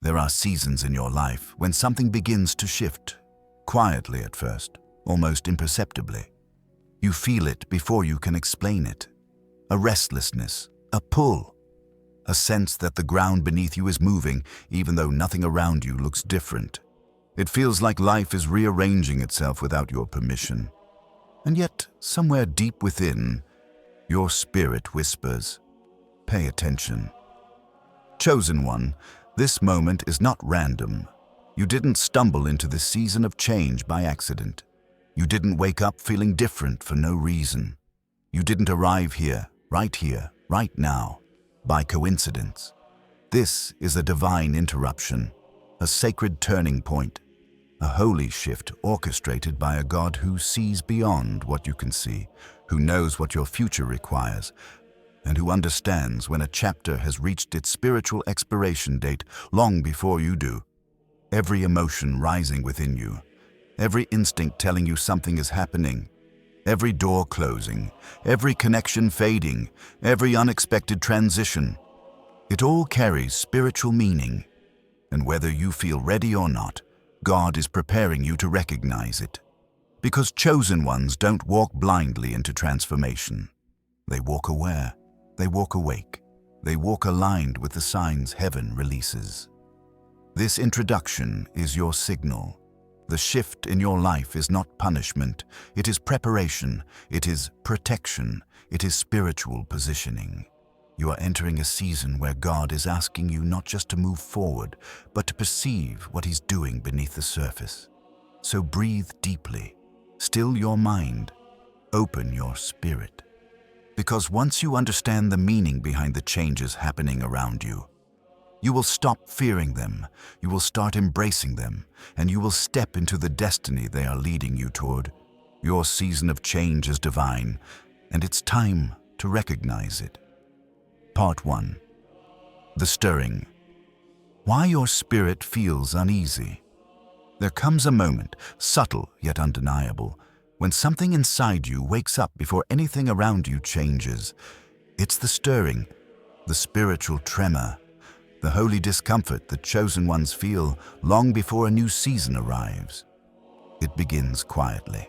There are seasons in your life when something begins to shift, quietly at first, almost imperceptibly. You feel it before you can explain it. A restlessness, a pull, a sense that the ground beneath you is moving even though nothing around you looks different. It feels like life is rearranging itself without your permission. And yet, somewhere deep within, your spirit whispers, "Pay attention." Chosen one, this moment is not random. You didn't stumble into this season of change by accident. You didn't wake up feeling different for no reason. You didn't arrive here, right now, by coincidence. This is a divine interruption, a sacred turning point, a holy shift orchestrated by a God who sees beyond what you can see, who knows what your future requires, and who understands when a chapter has reached its spiritual expiration date long before you do. Every emotion rising within you, every instinct telling you something is happening, every door closing, every connection fading, every unexpected transition. It all carries spiritual meaning, and whether you feel ready or not, God is preparing you to recognize it. Because chosen ones don't walk blindly into transformation. They walk aware, they walk awake, they walk aligned with the signs heaven releases. This introduction is your signal. The shift in your life is not punishment, it is preparation, it is protection, it is spiritual positioning. You are entering a season where God is asking you not just to move forward, but to perceive what He's doing beneath the surface. So breathe deeply, still your mind, open your spirit. Because once you understand the meaning behind the changes happening around you, you will stop fearing them, you will start embracing them, and you will step into the destiny they are leading you toward. Your season of change is divine, and it's time to recognize it. Part 1. The stirring. Why your spirit feels uneasy. There comes a moment, subtle yet undeniable, when something inside you wakes up before anything around you changes. It's the stirring, the spiritual tremor, the holy discomfort that chosen ones feel long before a new season arrives. It begins quietly.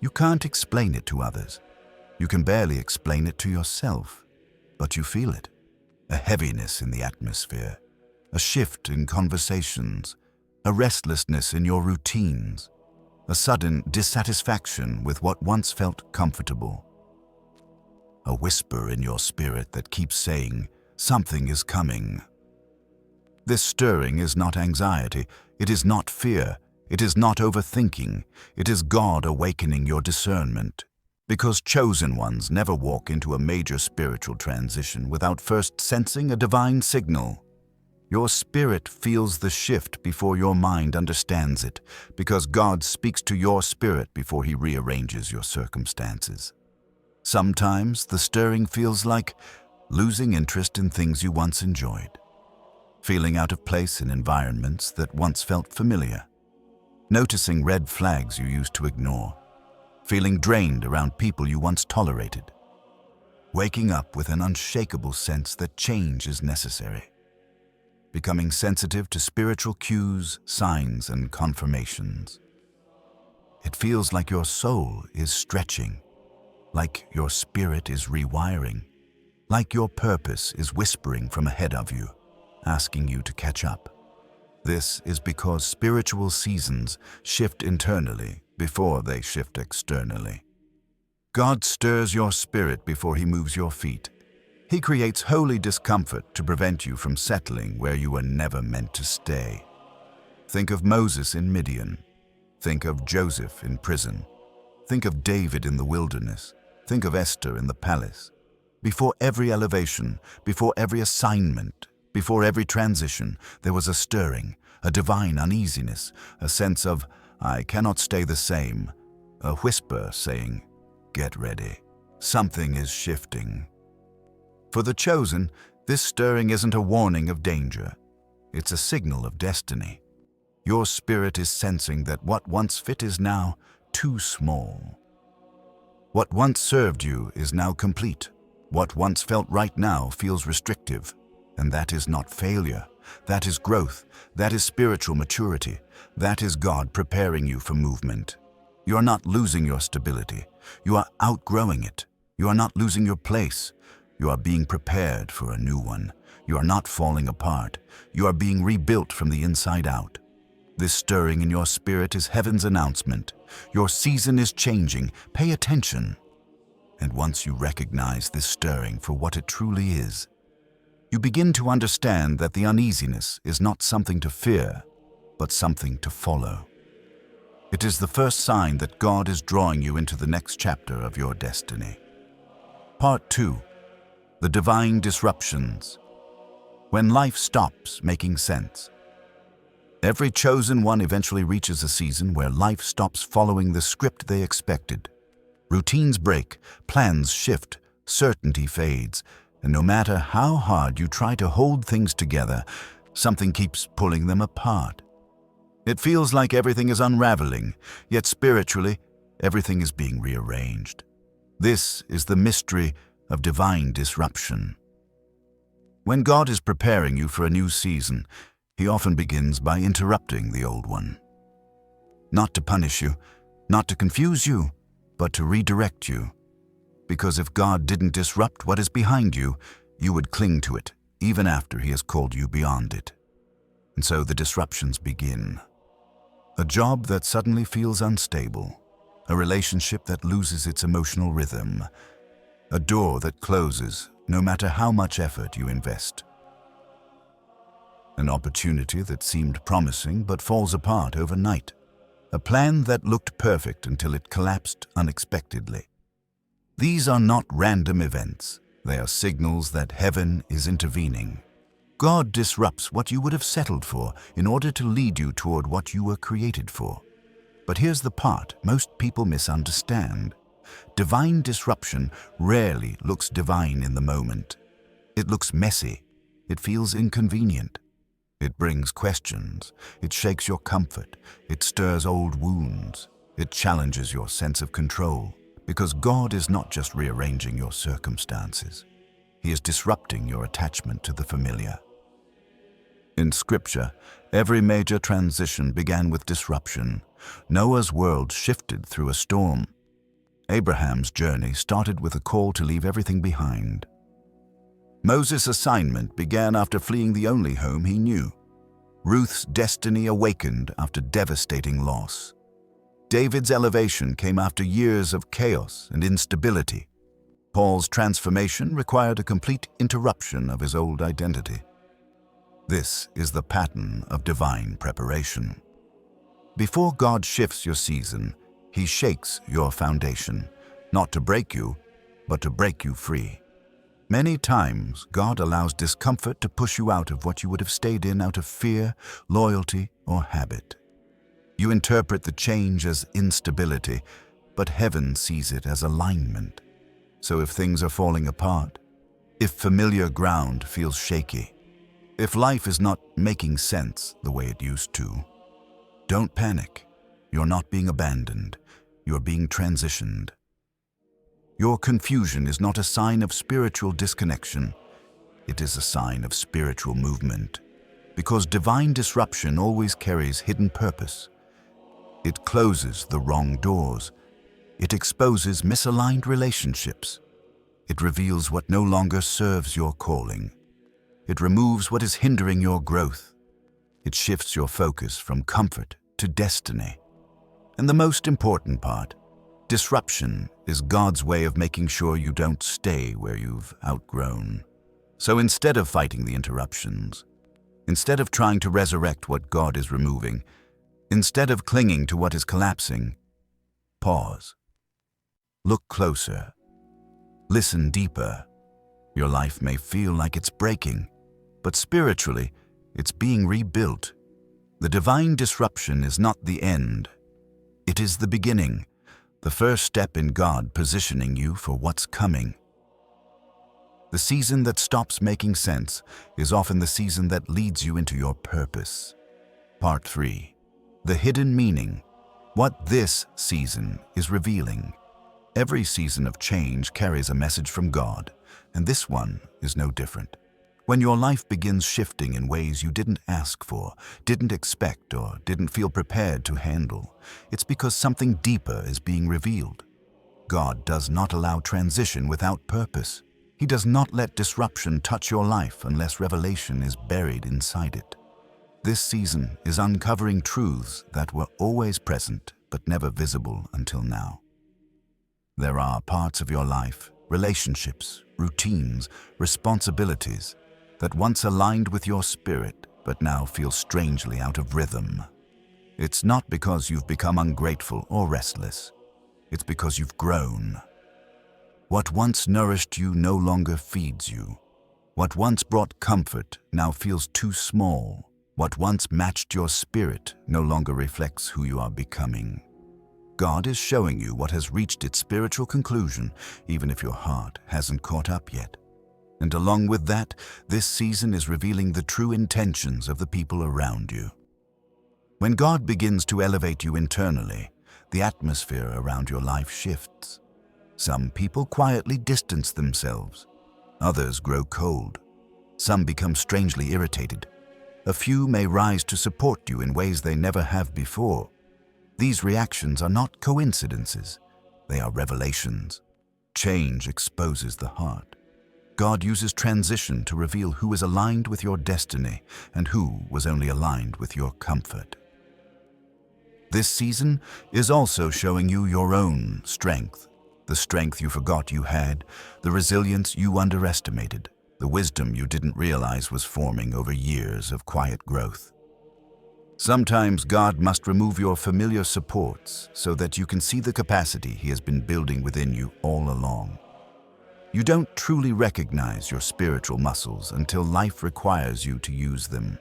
You can't explain it to others. You can barely explain it to yourself. But you feel it. A heaviness in the atmosphere, a shift in conversations, a restlessness in your routines, a sudden dissatisfaction with what once felt comfortable. A whisper in your spirit that keeps saying, "Something is coming." This stirring is not anxiety, it is not fear, it is not overthinking, it is God awakening your discernment. Because chosen ones never walk into a major spiritual transition without first sensing a divine signal. Your spirit feels the shift before your mind understands it, because God speaks to your spirit before He rearranges your circumstances. Sometimes the stirring feels like losing interest in things you once enjoyed, feeling out of place in environments that once felt familiar, noticing red flags you used to ignore, feeling drained around people you once tolerated, waking up with an unshakable sense that change is necessary, becoming sensitive to spiritual cues, signs, and confirmations. It feels like your soul is stretching, like your spirit is rewiring, like your purpose is whispering from ahead of you, asking you to catch up. This is because spiritual seasons shift internally before they shift externally. God stirs your spirit before He moves your feet. He creates holy discomfort to prevent you from settling where you were never meant to stay. Think of Moses in Midian. Think of Joseph in prison. Think of David in the wilderness. Think of Esther in the palace. Before every elevation, before every assignment, before every transition, there was a stirring, a divine uneasiness, a sense of, "I cannot stay the same," a whisper saying, "Get ready. Something is shifting." For the chosen, this stirring isn't a warning of danger. It's a signal of destiny. Your spirit is sensing that what once fit is now too small. What once served you is now complete. What once felt right now feels restrictive. And that is not failure, That is growth. That is spiritual maturity. That is God preparing you for movement. You are not losing your stability. You are outgrowing it. You are not losing your place. You are being prepared for a new one. You are not falling apart. You are being rebuilt from the inside out. This stirring in your spirit is heaven's announcement. Your season is changing. Pay attention. And once you recognize this stirring for what it truly is, you begin to understand that the uneasiness is not something to fear, but something to follow. It is the first sign that God is drawing you into the next chapter of your destiny. Part 2. The Divine Disruptions. When life stops making sense. Every chosen one eventually reaches a season where life stops following the script they expected. Routines break, plans shift, certainty fades, and no matter how hard you try to hold things together, something keeps pulling them apart. It feels like everything is unraveling, yet spiritually, everything is being rearranged. This is the mystery of divine disruption. When God is preparing you for a new season, He often begins by interrupting the old one. Not to punish you, not to confuse you, but to redirect you. Because if God didn't disrupt what is behind you, you would cling to it, even after He has called you beyond it. And so the disruptions begin. A job that suddenly feels unstable, a relationship that loses its emotional rhythm, a door that closes no matter how much effort you invest. An opportunity that seemed promising but falls apart overnight. A plan that looked perfect until it collapsed unexpectedly. These are not random events. They are signals that heaven is intervening. God disrupts what you would have settled for in order to lead you toward what you were created for. But here's the part most people misunderstand. Divine disruption rarely looks divine in the moment. It looks messy. It feels inconvenient. It brings questions. It shakes your comfort. It stirs old wounds. It challenges your sense of control. Because God is not just rearranging your circumstances. He is disrupting your attachment to the familiar. In Scripture, every major transition began with disruption. Noah's world shifted through a storm. Abraham's journey started with a call to leave everything behind. Moses' assignment began after fleeing the only home he knew. Ruth's destiny awakened after devastating loss. David's elevation came after years of chaos and instability. Paul's transformation required a complete interruption of his old identity. This is the pattern of divine preparation. Before God shifts your season, He shakes your foundation, not to break you, but to break you free. Many times, God allows discomfort to push you out of what you would have stayed in out of fear, loyalty, or habit. You interpret the change as instability, but heaven sees it as alignment. So if things are falling apart, if familiar ground feels shaky, if life is not making sense the way it used to, don't panic. You're not being abandoned. You're being transitioned. Your confusion is not a sign of spiritual disconnection. It is a sign of spiritual movement. Because divine disruption always carries hidden purpose. It closes the wrong doors. It exposes misaligned relationships. It reveals what no longer serves your calling. It removes what is hindering your growth. It shifts your focus from comfort to destiny. And the most important part, disruption is God's way of making sure you don't stay where you've outgrown. So instead of fighting the interruptions, instead of trying to resurrect what God is removing, instead of clinging to what is collapsing, pause. Look closer. Listen deeper. Your life may feel like it's breaking, but spiritually, it's being rebuilt. The divine disruption is not the end. It is the beginning, the first step in God positioning you for what's coming. The season that stops making sense is often the season that leads you into your purpose. Part 3. The hidden meaning. What this season is revealing. Every season of change carries a message from God, and this one is no different. When your life begins shifting in ways you didn't ask for, didn't expect, or didn't feel prepared to handle, it's because something deeper is being revealed. God does not allow transition without purpose. He does not let disruption touch your life unless revelation is buried inside it. This season is uncovering truths that were always present but never visible until now. There are parts of your life, relationships, routines, responsibilities that once aligned with your spirit but now feel strangely out of rhythm. It's not because you've become ungrateful or restless. It's because you've grown. What once nourished you no longer feeds you. What once brought comfort now feels too small. What once matched your spirit no longer reflects who you are becoming. God is showing you what has reached its spiritual conclusion, even if your heart hasn't caught up yet. And along with that, this season is revealing the true intentions of the people around you. When God begins to elevate you internally, the atmosphere around your life shifts. Some people quietly distance themselves. Others grow cold. Some become strangely irritated. A few may rise to support you in ways they never have before. These reactions are not coincidences. They are revelations. Change exposes the heart. God uses transition to reveal who is aligned with your destiny and who was only aligned with your comfort. This season is also showing you your own strength, the strength you forgot you had, the resilience you underestimated, the wisdom you didn't realize was forming over years of quiet growth. Sometimes God must remove your familiar supports so that you can see the capacity He has been building within you all along. You don't truly recognize your spiritual muscles until life requires you to use them.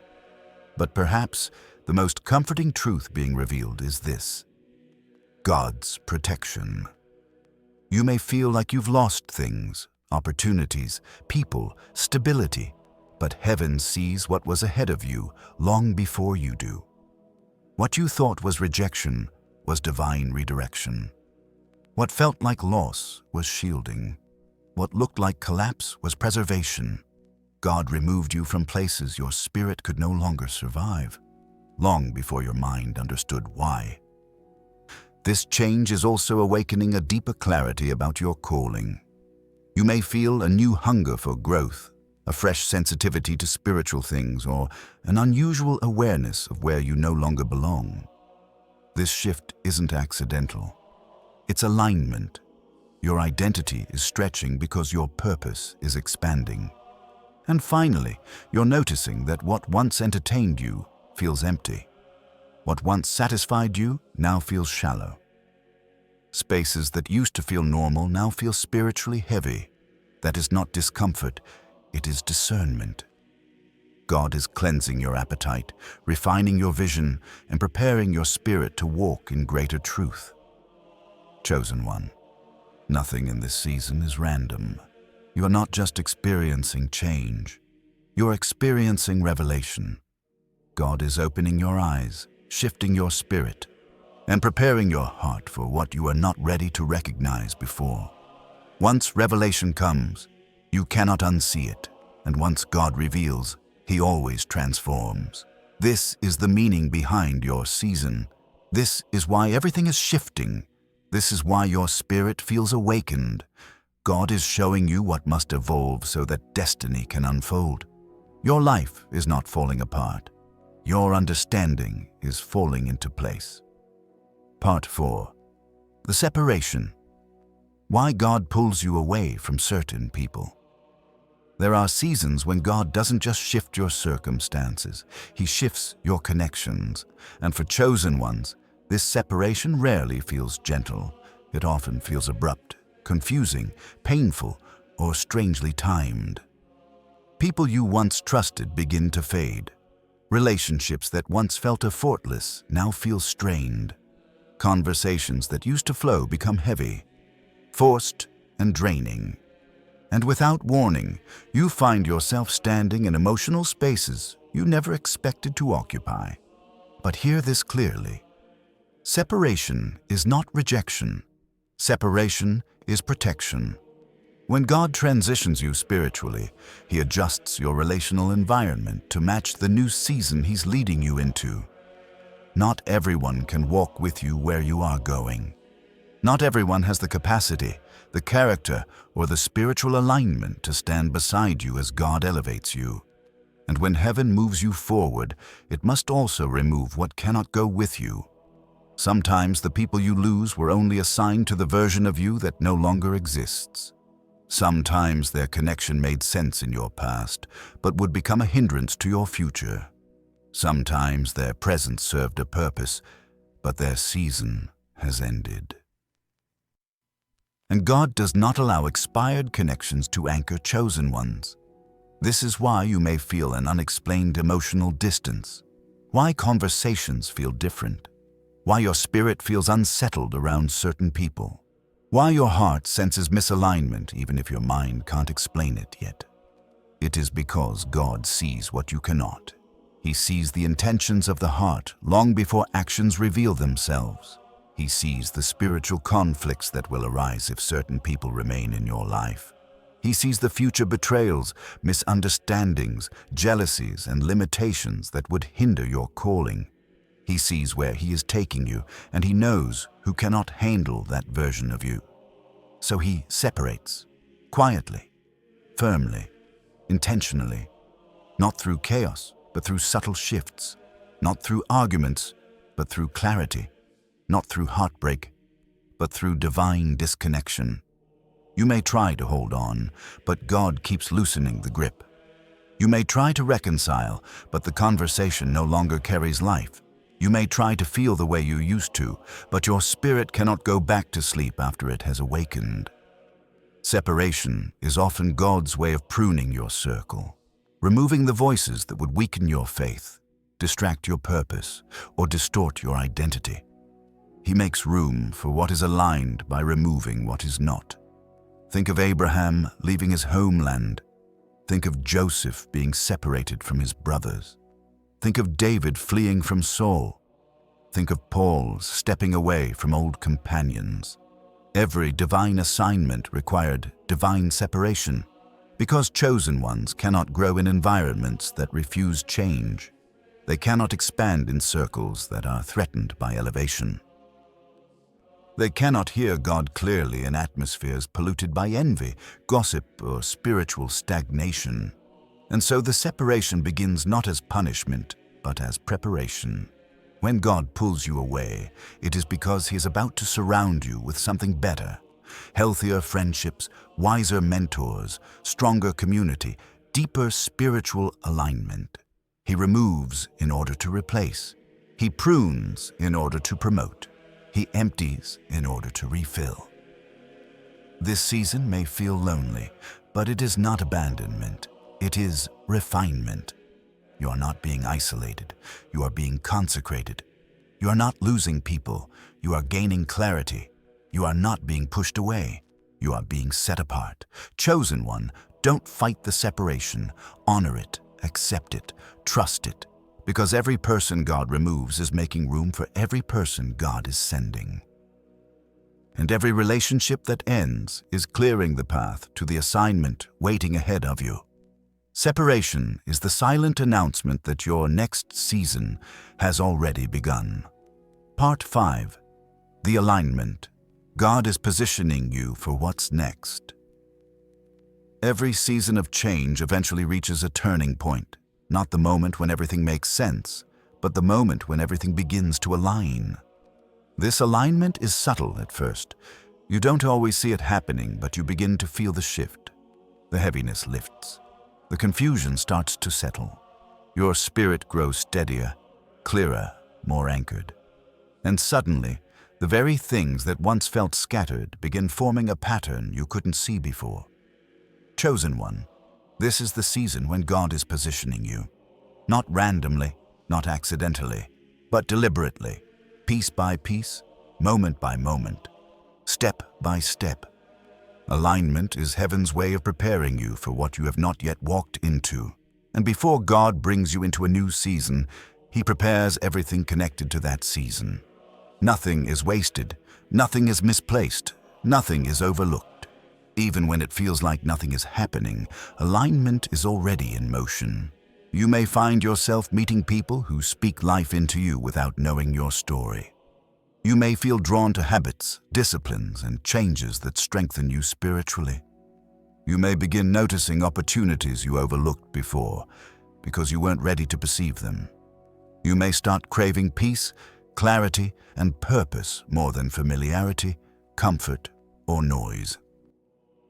But perhaps the most comforting truth being revealed is this: God's protection. You may feel like you've lost things, opportunities, people, stability, but heaven sees what was ahead of you long before you do. What you thought was rejection was divine redirection. What felt like loss was shielding. What looked like collapse was preservation. God removed you from places your spirit could no longer survive, long before your mind understood why. This change is also awakening a deeper clarity about your calling. You may feel a new hunger for growth, a fresh sensitivity to spiritual things, or an unusual awareness of where you no longer belong. This shift isn't accidental. It's alignment. Your identity is stretching because your purpose is expanding. And finally, you're noticing that what once entertained you feels empty. What once satisfied you now feels shallow. Spaces that used to feel normal now feel spiritually heavy. That is not discomfort, it is discernment. God is cleansing your appetite, refining your vision, and preparing your spirit to walk in greater truth. Chosen one, nothing in this season is random. You are not just experiencing change. You're experiencing revelation. God is opening your eyes, shifting your spirit, and preparing your heart for what you are not ready to recognize before. Once revelation comes, you cannot unsee it, and once God reveals, He always transforms. This is the meaning behind your season. This is why everything is shifting. This is why your spirit feels awakened. God is showing you what must evolve so that destiny can unfold. Your life is not falling apart. Your understanding is falling into place. Part 4. The separation. Why God pulls you away from certain people. There are seasons when God doesn't just shift your circumstances, He shifts your connections. And for chosen ones, this separation rarely feels gentle. It often feels abrupt, confusing, painful, or strangely timed. People you once trusted begin to fade. Relationships that once felt effortless now feel strained. Conversations that used to flow become heavy, forced and draining. And without warning, you find yourself standing in emotional spaces you never expected to occupy. But hear this clearly. Separation is not rejection. Separation is protection. When God transitions you spiritually, He adjusts your relational environment to match the new season He's leading you into. Not everyone can walk with you where you are going. Not everyone has the capacity, the character, or the spiritual alignment to stand beside you as God elevates you. And when heaven moves you forward, it must also remove what cannot go with you. Sometimes the people you lose were only assigned to the version of you that no longer exists. Sometimes their connection made sense in your past, but would become a hindrance to your future. Sometimes their presence served a purpose, but their season has ended. And God does not allow expired connections to anchor chosen ones. This is why you may feel an unexplained emotional distance, why conversations feel different, why your spirit feels unsettled around certain people, why your heart senses misalignment even if your mind can't explain it yet. It is because God sees what you cannot. He sees the intentions of the heart long before actions reveal themselves. He sees the spiritual conflicts that will arise if certain people remain in your life. He sees the future betrayals, misunderstandings, jealousies, and limitations that would hinder your calling. He sees where He is taking you, and He knows who cannot handle that version of you. So He separates, quietly, firmly, intentionally, not through chaos, but through subtle shifts, not through arguments, but through clarity, not through heartbreak, but through divine disconnection. You may try to hold on, but God keeps loosening the grip. You may try to reconcile, but the conversation no longer carries life. You may try to feel the way you used to, but your spirit cannot go back to sleep after it has awakened. Separation is often God's way of pruning your circle, removing the voices that would weaken your faith, distract your purpose, or distort your identity. He makes room for what is aligned by removing what is not. Think of Abraham leaving his homeland. Think of Joseph being separated from his brothers. Think of David fleeing from Saul. Think of Paul stepping away from old companions. Every divine assignment required divine separation, because chosen ones cannot grow in environments that refuse change. They cannot expand in circles that are threatened by elevation. They cannot hear God clearly in atmospheres polluted by envy, gossip, or spiritual stagnation. And so the separation begins not as punishment, but as preparation. When God pulls you away, it is because He is about to surround you with something better. Healthier friendships, wiser mentors, stronger community, deeper spiritual alignment. He removes in order to replace. He prunes in order to promote. He empties in order to refill. This season may feel lonely, but it is not abandonment. It is refinement. You are not being isolated. You are being consecrated. You are not losing people. You are gaining clarity. You are not being pushed away. You are being set apart. Chosen one, don't fight the separation. Honor it, accept it, trust it. Because every person God removes is making room for every person God is sending. And every relationship that ends is clearing the path to the assignment waiting ahead of you. Separation is the silent announcement that your next season has already begun. Part 5. The Alignment. God is positioning you for what's next. Every season of change eventually reaches a turning point. Not the moment when everything makes sense, but the moment when everything begins to align. This alignment is subtle at first. You don't always see it happening, but you begin to feel the shift. The heaviness lifts. The confusion starts to settle. Your spirit grows steadier, clearer, more anchored. And suddenly, the very things that once felt scattered begin forming a pattern you couldn't see before. Chosen one. This is the season when God is positioning you. Not randomly, not accidentally, but deliberately, piece by piece, moment by moment, step by step. Alignment is heaven's way of preparing you for what you have not yet walked into. And before God brings you into a new season, He prepares everything connected to that season. Nothing is wasted, nothing is misplaced, nothing is overlooked. Even when it feels like nothing is happening, alignment is already in motion. You may find yourself meeting people who speak life into you without knowing your story. You may feel drawn to habits, disciplines, and changes that strengthen you spiritually. You may begin noticing opportunities you overlooked before because you weren't ready to perceive them. You may start craving peace, clarity, and purpose more than familiarity, comfort, or noise.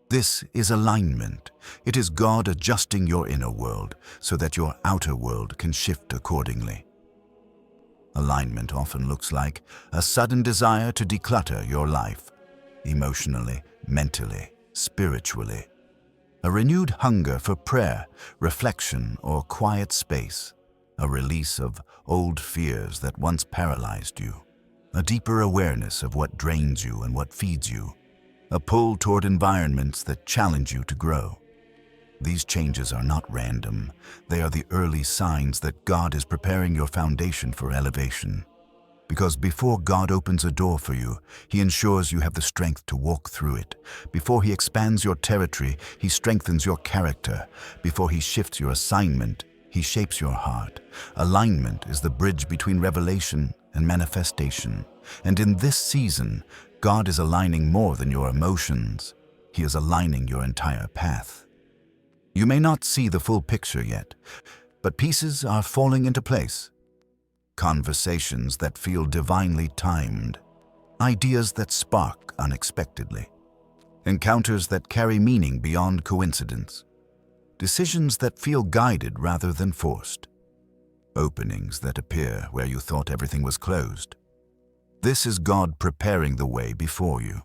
This is alignment. It is God adjusting your inner world so that your outer world can shift accordingly. Alignment often looks like a sudden desire to declutter your life, emotionally, mentally, spiritually. A renewed hunger for prayer, reflection, or quiet space. A release of old fears that once paralyzed you. A deeper awareness of what drains you and what feeds you. A pull toward environments that challenge you to grow. These changes are not random. They are the early signs that God is preparing your foundation for elevation. Because before God opens a door for you, He ensures you have the strength to walk through it. Before He expands your territory, He strengthens your character. Before He shifts your assignment, He shapes your heart. Alignment is the bridge between revelation and manifestation. And in this season, God is aligning more than your emotions. He is aligning your entire path. You may not see the full picture yet, but pieces are falling into place. Conversations that feel divinely timed. Ideas that spark unexpectedly. Encounters that carry meaning beyond coincidence. Decisions that feel guided rather than forced. Openings that appear where you thought everything was closed. This is God preparing the way before you.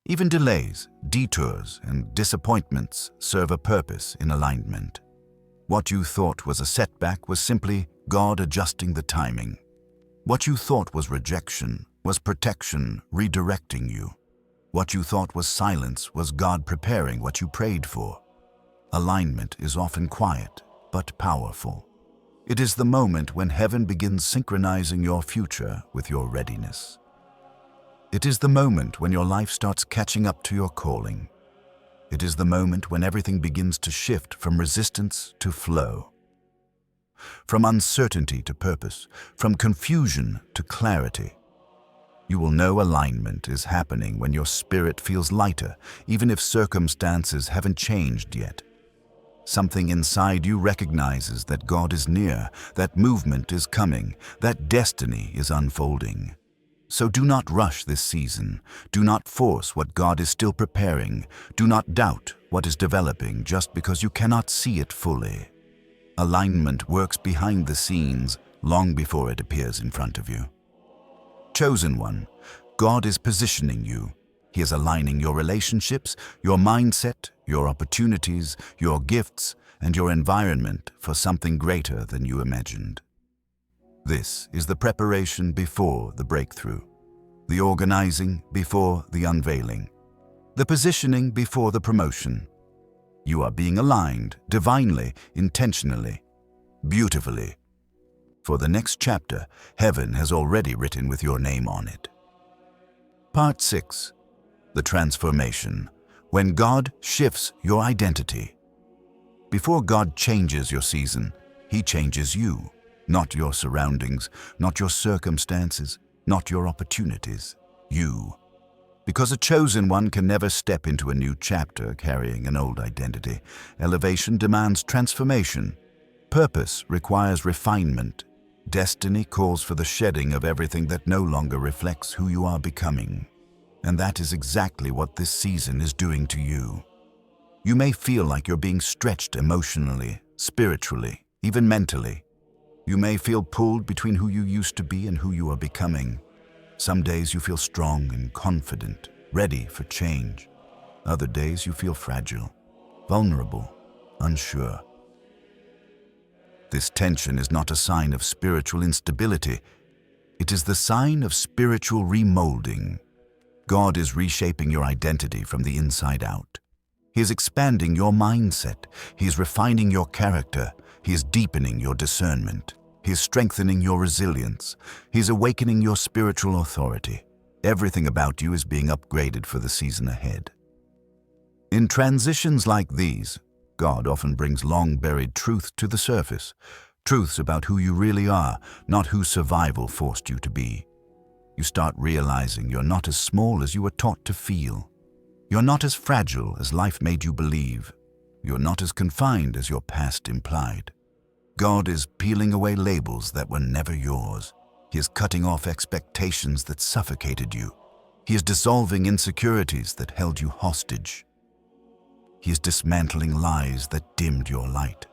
Even delays, detours, and disappointments serve a purpose in alignment. What you thought was a setback was simply God adjusting the timing. What you thought was rejection was protection redirecting you. What you thought was silence was God preparing what you prayed for. Alignment is often quiet, but powerful. It is the moment when heaven begins synchronizing your future with your readiness. It is the moment when your life starts catching up to your calling. It is the moment when everything begins to shift from resistance to flow. From uncertainty to purpose, from confusion to clarity. You will know alignment is happening when your spirit feels lighter, even if circumstances haven't changed yet. Something inside you recognizes that God is near, that movement is coming, that destiny is unfolding. So do not rush this season. Do not force what God is still preparing. Do not doubt what is developing just because you cannot see it fully. Alignment works behind the scenes long before it appears in front of you. Chosen one, God is positioning you. He is aligning your relationships, your mindset, your opportunities, your gifts, and your environment for something greater than you imagined. This is the preparation before the breakthrough, the organizing before the unveiling, the positioning before the promotion. You are being aligned divinely, intentionally, beautifully. For the next chapter, heaven has already written with your name on it. Part 6. The transformation. When God shifts your identity. Before God changes your season, He changes you. Not your surroundings, not your circumstances, not your opportunities. You. Because a chosen one can never step into a new chapter carrying an old identity. Elevation demands transformation. Purpose requires refinement. Destiny calls for the shedding of everything that no longer reflects who you are becoming. And that is exactly what this season is doing to you. You may feel like you're being stretched emotionally, spiritually, even mentally. You may feel pulled between who you used to be and who you are becoming. Some days you feel strong and confident, ready for change. Other days you feel fragile, vulnerable, unsure. This tension is not a sign of spiritual instability. It is the sign of spiritual remolding. God is reshaping your identity from the inside out. He is expanding your mindset. He is refining your character. He is deepening your discernment. He is strengthening your resilience. He is awakening your spiritual authority. Everything about you is being upgraded for the season ahead. In transitions like these, God often brings long-buried truth to the surface, truths about who you really are, not who survival forced you to be. You start realizing you're not as small as you were taught to feel. You're not as fragile as life made you believe. You're not as confined as your past implied. God is peeling away labels that were never yours. He is cutting off expectations that suffocated you. He is dissolving insecurities that held you hostage. He is dismantling lies that dimmed your light.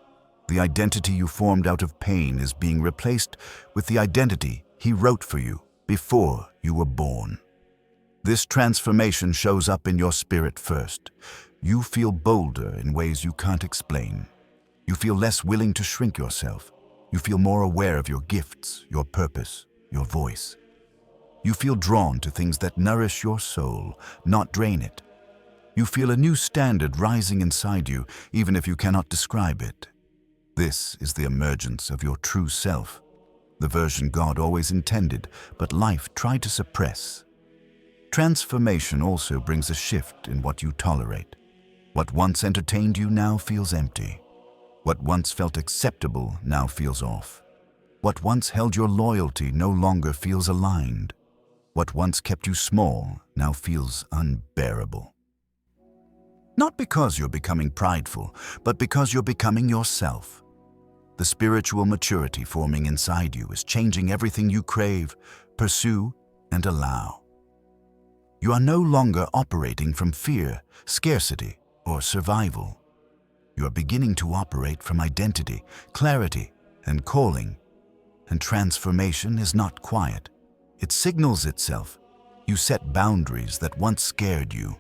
The identity you formed out of pain is being replaced with the identity He wrote for you before you were born. This transformation shows up in your spirit first. You feel bolder in ways you can't explain. You feel less willing to shrink yourself. You feel more aware of your gifts, your purpose, your voice. You feel drawn to things that nourish your soul, not drain it. You feel a new standard rising inside you, even if you cannot describe it. This is the emergence of your true self, the version God always intended, but life tried to suppress. Transformation also brings a shift in what you tolerate. What once entertained you now feels empty. What once felt acceptable now feels off. What once held your loyalty no longer feels aligned. What once kept you small now feels unbearable. Not because you're becoming prideful, but because you're becoming yourself. The spiritual maturity forming inside you is changing everything you crave, pursue, and allow. You are no longer operating from fear, scarcity, or survival. You are beginning to operate from identity, clarity, and calling. And transformation is not quiet. It signals itself. You set boundaries that once scared you.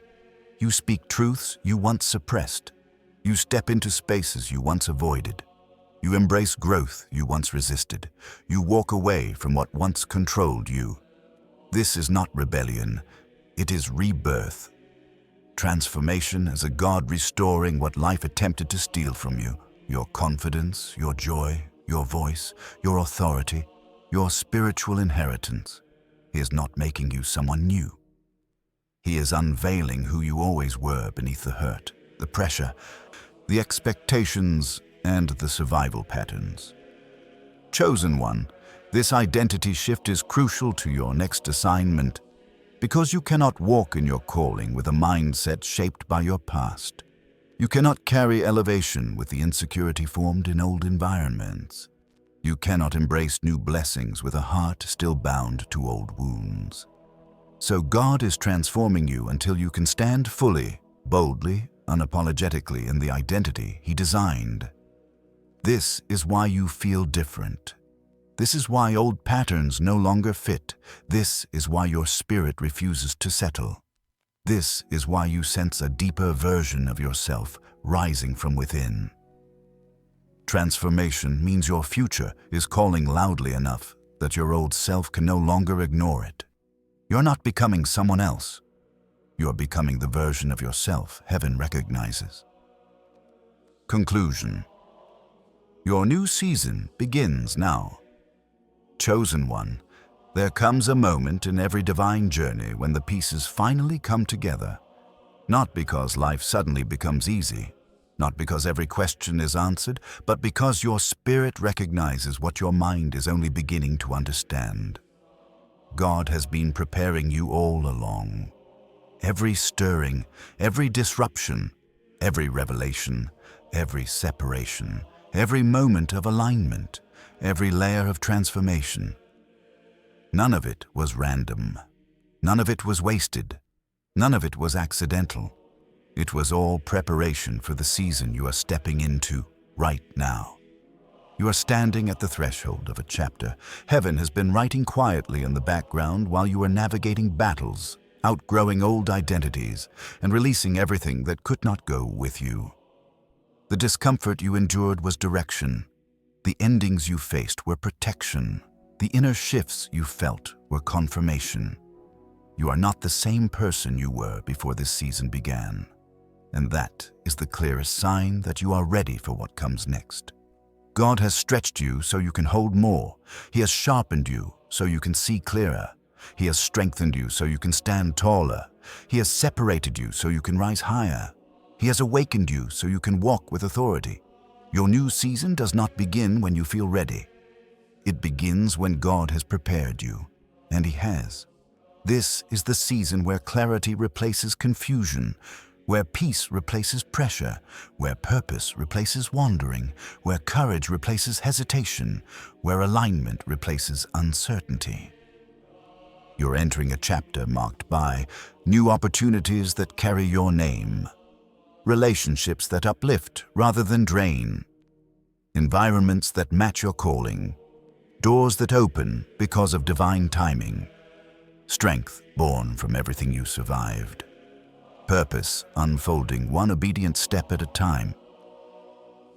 You speak truths you once suppressed. You step into spaces you once avoided. You embrace growth you once resisted. You walk away from what once controlled you. This is not rebellion. It is rebirth. Transformation is a God restoring what life attempted to steal from you. Your confidence, your joy, your voice, your authority, your spiritual inheritance. He is not making you someone new. He is unveiling who you always were beneath the hurt, the pressure, the expectations, and the survival patterns. Chosen one, this identity shift is crucial to your next assignment because you cannot walk in your calling with a mindset shaped by your past. You cannot carry elevation with the insecurity formed in old environments. You cannot embrace new blessings with a heart still bound to old wounds. So God is transforming you until you can stand fully, boldly, unapologetically in the identity He designed. This is why you feel different. This is why old patterns no longer fit. This is why your spirit refuses to settle. This is why you sense a deeper version of yourself rising from within. Transformation means your future is calling loudly enough that your old self can no longer ignore it. You're not becoming someone else. You're becoming the version of yourself heaven recognizes. Conclusion. Your new season begins now. Chosen one, there comes a moment in every divine journey when the pieces finally come together. Not because life suddenly becomes easy, not because every question is answered, but because your spirit recognizes what your mind is only beginning to understand. God has been preparing you all along. Every stirring, every disruption, every revelation, every separation, every moment of alignment, every layer of transformation. None of it was random. None of it was wasted. None of it was accidental. It was all preparation for the season you are stepping into right now. You are standing at the threshold of a chapter. Heaven has been writing quietly in the background while you are navigating battles, outgrowing old identities, and releasing everything that could not go with you. The discomfort you endured was direction. The endings you faced were protection. The inner shifts you felt were confirmation. You are not the same person you were before this season began. And that is the clearest sign that you are ready for what comes next. God has stretched you so you can hold more. He has sharpened you so you can see clearer. He has strengthened you so you can stand taller. He has separated you so you can rise higher. He has awakened you so you can walk with authority. Your new season does not begin when you feel ready. It begins when God has prepared you, and He has. This is the season where clarity replaces confusion, where peace replaces pressure, where purpose replaces wandering, where courage replaces hesitation, where alignment replaces uncertainty. You're entering a chapter marked by new opportunities that carry your name, relationships that uplift rather than drain, environments that match your calling, doors that open because of divine timing, strength born from everything you survived, purpose unfolding one obedient step at a time.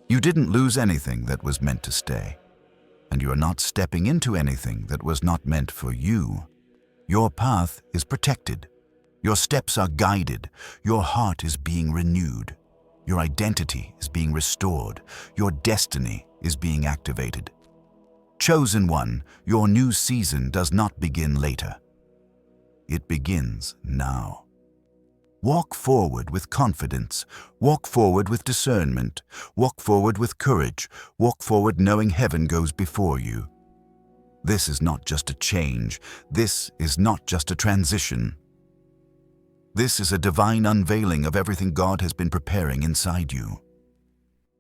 You didn't lose anything that was meant to stay, and you are not stepping into anything that was not meant for you. Your path is protected. Your steps are guided. Your heart is being renewed. Your identity is being restored. Your destiny is being activated. Chosen one, your new season does not begin later. It begins now. Walk forward with confidence. Walk forward with discernment. Walk forward with courage. Walk forward knowing heaven goes before you. This is not just a change. This is not just a transition. This is a divine unveiling of everything God has been preparing inside you.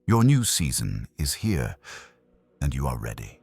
Your new season is here, and you are ready.